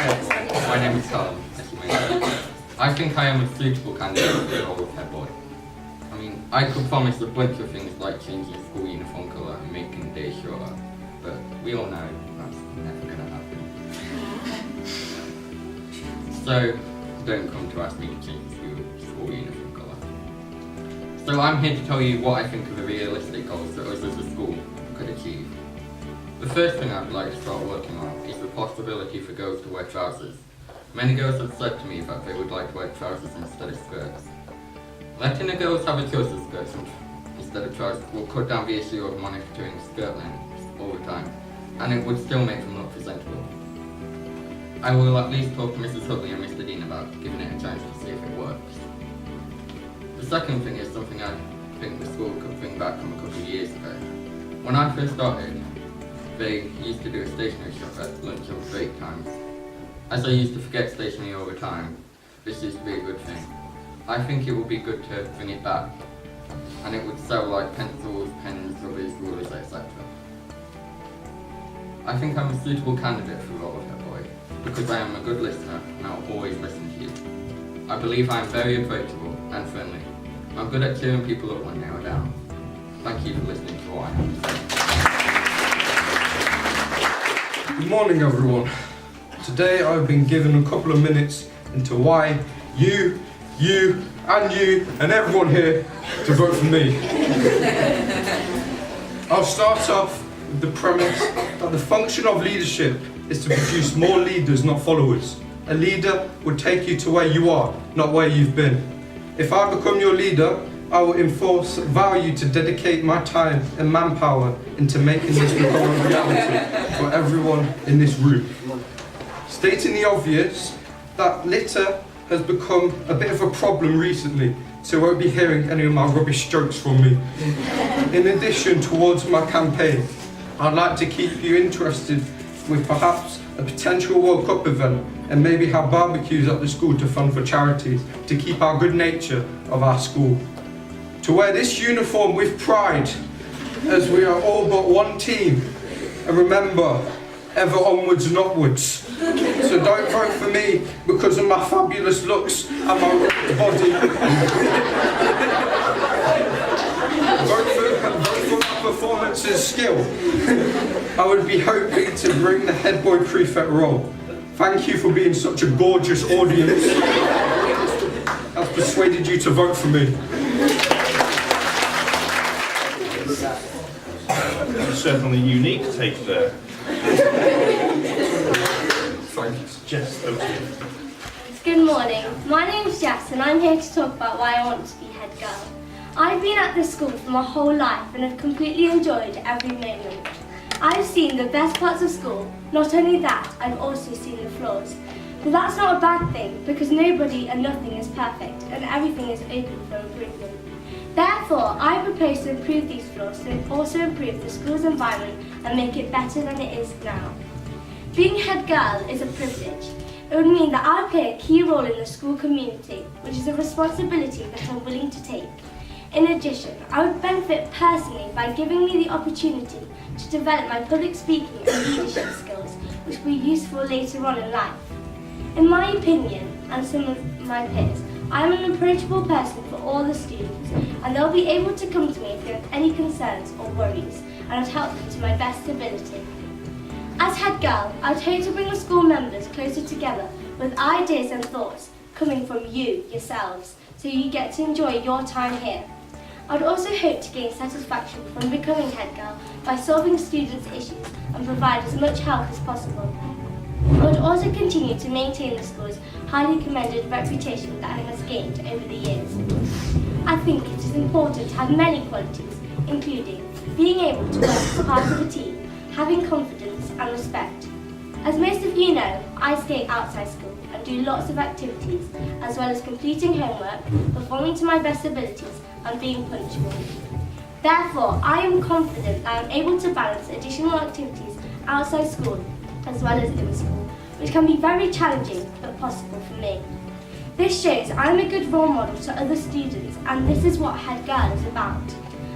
My name is Callum, as you may know. I think I am a suitable candidate for the role of head boy. I mean, I could promise a bunch of things like changing school uniform colour and making days shorter, but we all know that's never going to happen. So, don't come to ask me to change the school uniform colour. So I'm here to tell you what I think are the realistic goals that us as a school could achieve. The first thing I'd like to start working on is the possibility for girls to wear trousers. Many girls have said to me that they would like to wear trousers instead of skirts. Letting the girls have a choice of skirts instead of trousers will cut down the issue of monitoring skirt lengths all the time, and it would still make them look presentable. I will at least talk to Mrs. Hutley and Mr. Dean about giving it a chance to see if it works. The second thing is something I think the school could bring back from a couple of years ago. When I first started, they used to do a stationery shop at lunch or break times. As I used to forget stationery all the time, this used to be a good thing. I think it would be good to bring it back, and it would sell like pencils, pens, rubbers, rulers, etc. I think I'm a suitable candidate for the role of head boy, because I am a good listener and I'll always listen to you. I believe I am very approachable and friendly. I'm good at cheering people up when they are down. Thank you for listening to what I have to say. Good morning, everyone. Today I've been given a couple of minutes into why you, and everyone here to vote for me. I'll start off with the premise that the function of leadership is to produce more leaders, not followers. A leader would take you to where you are, not where you've been. If I become your leader, I will enforce value to dedicate my time and manpower into making this become a reality for everyone in this room. Stating the obvious, that litter has become a bit of a problem recently, so you won't be hearing any of my rubbish jokes from me. In addition, towards my campaign, I'd like to keep you interested with perhaps a potential World Cup event and maybe have barbecues at the school to fund for charities to keep our good nature of our school. To wear this uniform with pride, as we are all but one team, and remember, ever onwards and upwards. So don't vote for me because of my fabulous looks and my ripped body. Vote for my performance and skill. I would be hoping to bring the head boy prefect role. Thank you for being such a gorgeous audience. I've persuaded you to vote for me. Certainly unique take there. Jess, over to you. Good morning. My name is Jess and I'm here to talk about why I want to be head girl. I've been at this school for my whole life and have completely enjoyed every moment. I've seen the best parts of school. Not only that, I've also seen the flaws. But that's not a bad thing because nobody and nothing is perfect and everything is open for improvement. Therefore, I propose to improve these flaws and also improve the school's environment and make it better than it is now. Being head girl is a privilege. It would mean that I play a key role in the school community, which is a responsibility that I'm willing to take. In addition, I would benefit personally by giving me the opportunity to develop my public speaking and leadership skills, which will be useful later on in life. In my opinion, and some of my peers, I am an approachable person for all the students, and they'll be able to come to me if they have any concerns or worries, and I'd help them to my best ability. As head girl, I'd hope to bring the school members closer together with ideas and thoughts coming from you, yourselves, so you get to enjoy your time here. I'd also hope to gain satisfaction from becoming head girl by solving students' issues and provide as much help as possible. I would also continue to maintain the school's highly commended reputation that it has gained over the years. I think it is important to have many qualities, including being able to work as part of a team, having confidence and respect. As most of you know, I skate outside school and do lots of activities, as well as completing homework, performing to my best abilities and being punctual. Therefore, I am confident that I am able to balance additional activities outside school as well as in school, which can be very challenging but possible for me. This shows I am a good role model to other students, and this is what head girl is about.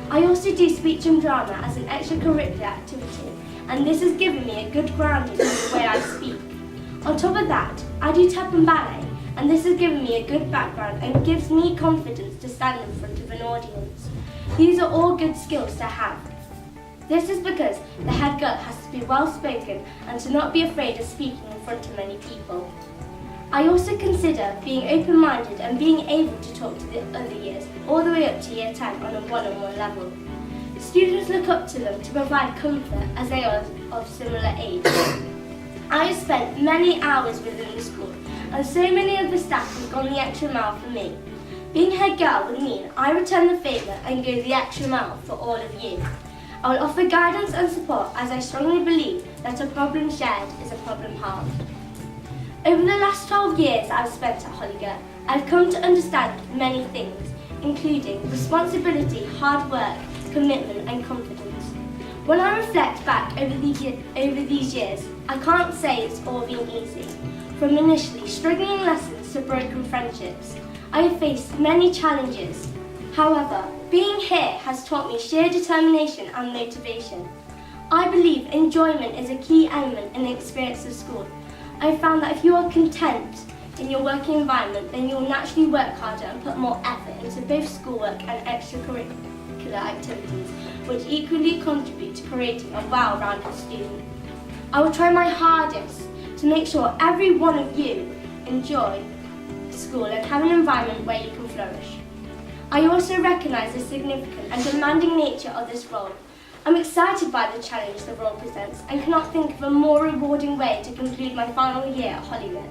I also do speech and drama as an extracurricular activity, and this has given me a good grounding in the way I speak. On top of that, I do tap and ballet, and this has given me a good background and gives me confidence to stand in front of an audience. These are all good skills to have. This is because the head girl has to be well spoken and to not be afraid of speaking in front of many people. I also consider being open-minded and being able to talk to the other years, all the way up to year 10 on a one-on-one level. Students look up to them to provide comfort as they are of similar age. I have spent many hours within the school, and so many of the staff have gone the extra mile for me. Being head girl would mean I return the favour and go the extra mile for all of you. I will offer guidance and support as I strongly believe that a problem shared is a problem halved. Over the last 12 years I've spent at Holliger, I've come to understand many things, including responsibility, hard work, commitment and confidence. When I reflect back over these years, I can't say it's all been easy. From initially struggling lessons to broken friendships, I have faced many challenges. However, being here has taught me sheer determination and motivation. I believe enjoyment is a key element in the experience of school. I have found that if you are content in your working environment, then you will naturally work harder and put more effort into both schoolwork and extracurricular activities, which equally contribute to creating a well-rounded student. I will try my hardest to make sure every one of you enjoy school and have an environment where you can flourish. I also recognise the significant and demanding nature of this role. I'm excited by the challenge the role presents and cannot think of a more rewarding way to conclude my final year at Hollywood.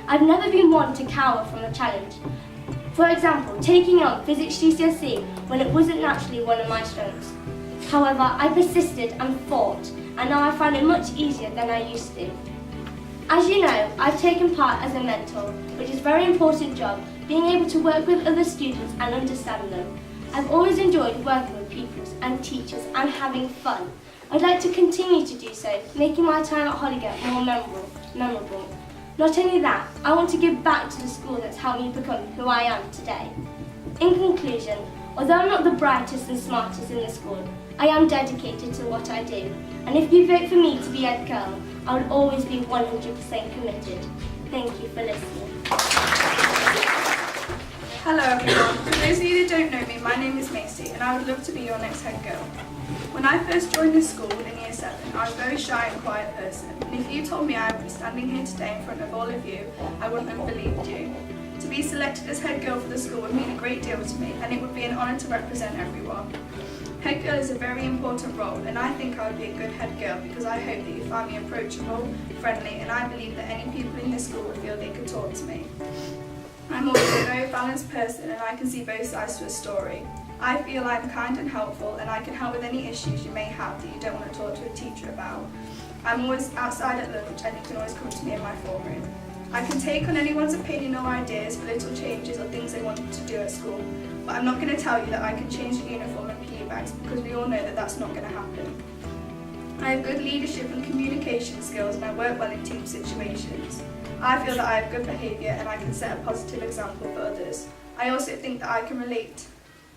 I've never been one to cower from a challenge. For example, taking on physics GCSE when it wasn't naturally one of my strengths. However, I persisted and fought, and now I find it much easier than I used to. As you know, I've taken part as a mentor, which is a very important job, being able to work with other students and understand them. I've always enjoyed working with pupils and teachers and having fun. I'd like to continue to do so, making my time at Holliger more memorable. Not only that, I want to give back to the school that's helped me become who I am today. In conclusion, although I'm not the brightest and smartest in the school, I am dedicated to what I do, and if you vote for me to be head girl, I will always be 100% committed. Thank you for listening. Hello everyone, for those of you that don't know me, my name is Macy and I would love to be your next head girl. When I first joined this school in year 7, I was a very shy and quiet person, and if you told me I would be standing here today in front of all of you, I wouldn't have believed you. To be selected as head girl for the school would mean a great deal to me, and it would be an honour to represent everyone. Head girl is a very important role, and I think I would be a good head girl because I hope that you find me approachable, friendly, and I believe that any people in this school would feel they could talk to me. I'm also a very balanced person and I can see both sides to a story. I feel I'm kind and helpful and I can help with any issues you may have that you don't want to talk to a teacher about. I'm always outside at lunch and you can always come to me in my form room. I can take on anyone's opinion or ideas for little changes or things they want to do at school, but I'm not going to tell you that I can change the uniform and PE bags because we all know that that's not going to happen. I have good leadership and communication skills and I work well in team situations. I feel that I have good behaviour and I can set a positive example for others. I also think that I can relate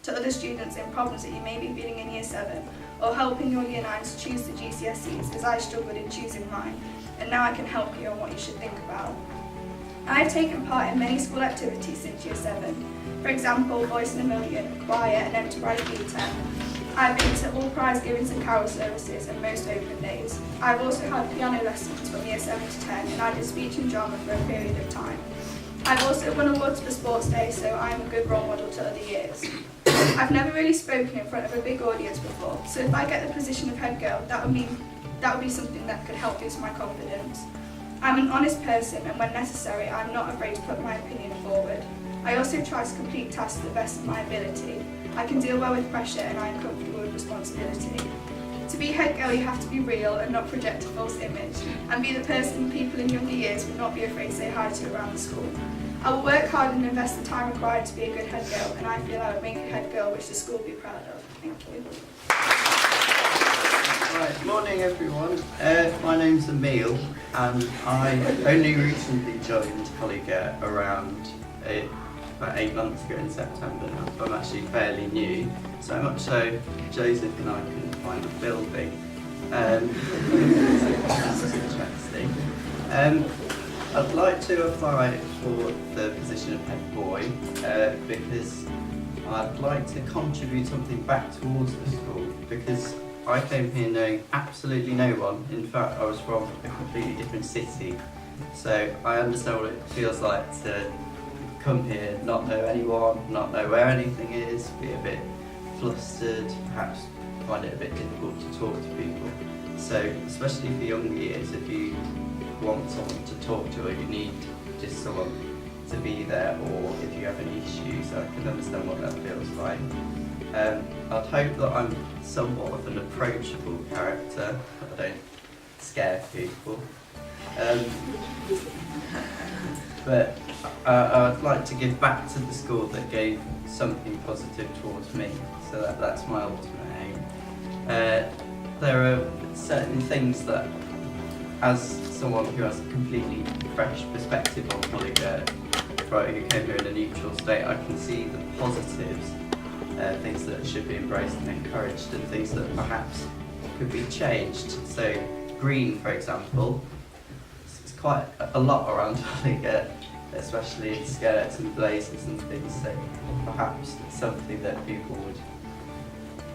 to other students in problems that you may be feeling in year 7 or helping your year 9s choose the GCSEs as I struggled in choosing mine, and now I can help you on what you should think about. I have taken part in many school activities since year 7. For example, Voice in a Million, Choir and Enterprise B10. I've been to all prize givings and carol services and most open days. I've also had piano lessons from year 7 to 10 and I did speech and drama for a period of time. I've also won awards for Sports Day, so I'm a good role model to other years. I've never really spoken in front of a big audience before, so if I get the position of head girl, that would be something that could help boost my confidence. I'm an honest person and when necessary, I'm not afraid to put my opinion forward. I also try to complete tasks to the best of my ability. I can deal well with pressure and I am comfortable with responsibility. To be head girl, you have to be real and not project a false image, and be the person people in younger years would not be afraid to say hi to around the school. I will work hard and invest the time required to be a good head girl, and I feel I would make a head girl which the school would be proud of. Thank you. Right, morning everyone. My name's Emil and I only recently joined Holliger around about 8 months ago in September now, so I'm actually fairly new. So much so Joseph and I couldn't find the building. That's interesting. I'd like to apply for the position of head boy because I'd like to contribute something back towards the school, because I came here knowing absolutely no one. In fact, I was from a completely different city, so I understand what it feels like to come here, not know anyone, not know where anything is, be a bit flustered, perhaps find it a bit difficult to talk to people. So, especially for younger years, if you want someone to talk to or you need just someone to be there, or if you have any issues, I can understand what that feels like. I'd hope that I'm somewhat of an approachable character, I don't scare people. But I'd like to give back to the school that gave something positive towards me, so that's my ultimate aim. There are certain things that, as someone who has a completely fresh perspective on Hollygate, right, who came here in a neutral state, I can see the positives, things that should be embraced and encouraged, and things that perhaps could be changed. So green, for example, it's quite a lot around Hollygate, especially in skirts and blazers and things, so perhaps it's something that people would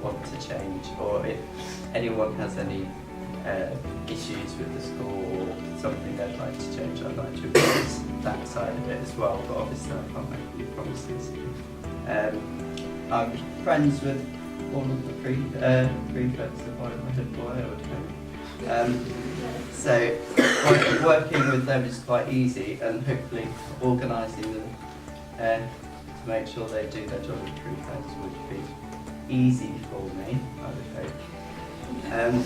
want to change, or if anyone has any issues with the school or something they'd like to change, I'd like to embrace that side of it as well, but obviously I can't make any promises. I'm friends with all of the prefects of my head boy, I would hope. So working with them is quite easy, and hopefully organising them to make sure they do their job with prefects would be easy for me, I would hope.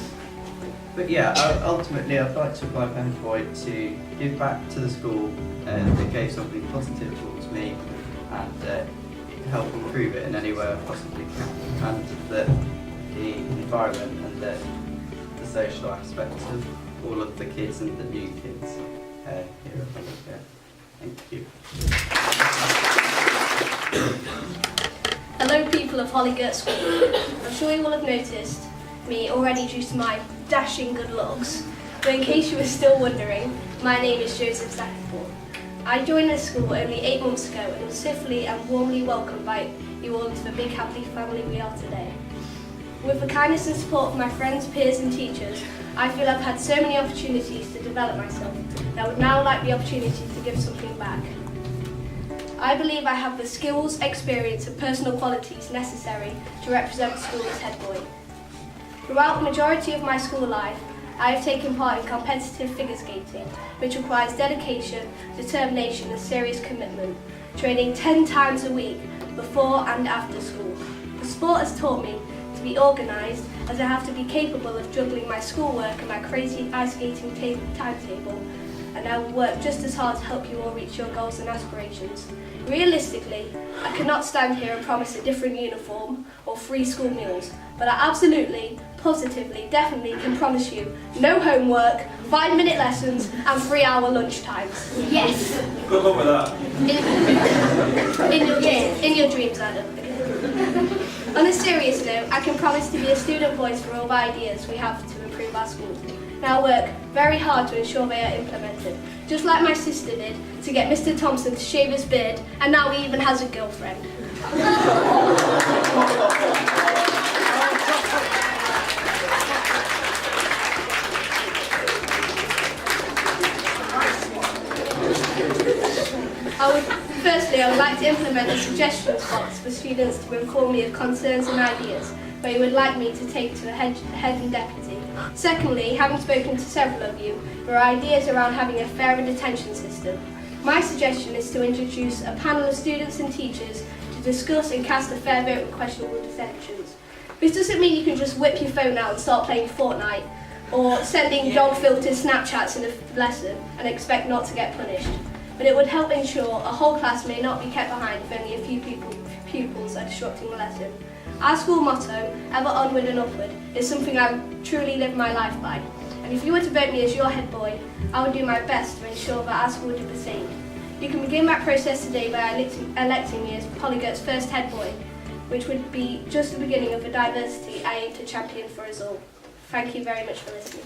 But yeah, ultimately I'd like to apply for head boy to give back to the school that gave something positive towards me, and help improve it in any way I possibly can, and the environment and the social aspects of all of the kids and the new kids here at Hollygate. Thank you. Hello people of Hollygate School. I'm sure you will have noticed me already due to my dashing good looks, but in case you were still wondering, my name is Joseph Zackerford. I joined this school only 8 months ago and was swiftly and warmly welcomed by you all into the big happy family we are today. With the kindness and support of my friends, peers and teachers, I feel I've had so many opportunities to develop myself, and I would now like the opportunity to give something back. I believe I have the skills, experience and personal qualities necessary to represent the school as head boy. Throughout the majority of my school life, I have taken part in competitive figure skating, which requires dedication, determination and serious commitment, training 10 times a week before and after school. The sport has taught me to be organised, as I have to be capable of juggling my schoolwork and my crazy ice skating timetable, and I will work just as hard to help you all reach your goals and aspirations. Realistically, I cannot stand here and promise a different uniform or free school meals, but I absolutely, positively, definitely can promise you no homework, 5-minute lessons and 3-hour lunch times. Yes! Good luck with that. In your dreams, Adam. On a serious note, I can promise to be a student voice for all the ideas we have to improve our schools. And I'll work very hard to ensure they are implemented, just like my sister did to get Mr. Thompson to shave his beard, and now he even has a girlfriend. Firstly, I would like to implement a suggestions box for students to inform me of concerns and ideas they would like me to take to the head and deputy. Secondly, having spoken to several of you, there are ideas around having a fairer detention system. My suggestion is to introduce a panel of students and teachers to discuss and cast a fair vote on questionable detentions. This doesn't mean you can just whip your phone out and start playing Fortnite, or sending dog-filtered Snapchats in a lesson and expect not to get punished. But it would help ensure a whole class may not be kept behind if only a few pupils are disrupting the lesson. Our school motto, ever onward and upward, is something I truly live my life by. And if you were to vote me as your head boy, I would do my best to ensure that our school did the same. You can begin that process today by electing me as Hollygate first head boy, which would be just the beginning of the diversity I aim to champion for us all. Thank you very much for listening.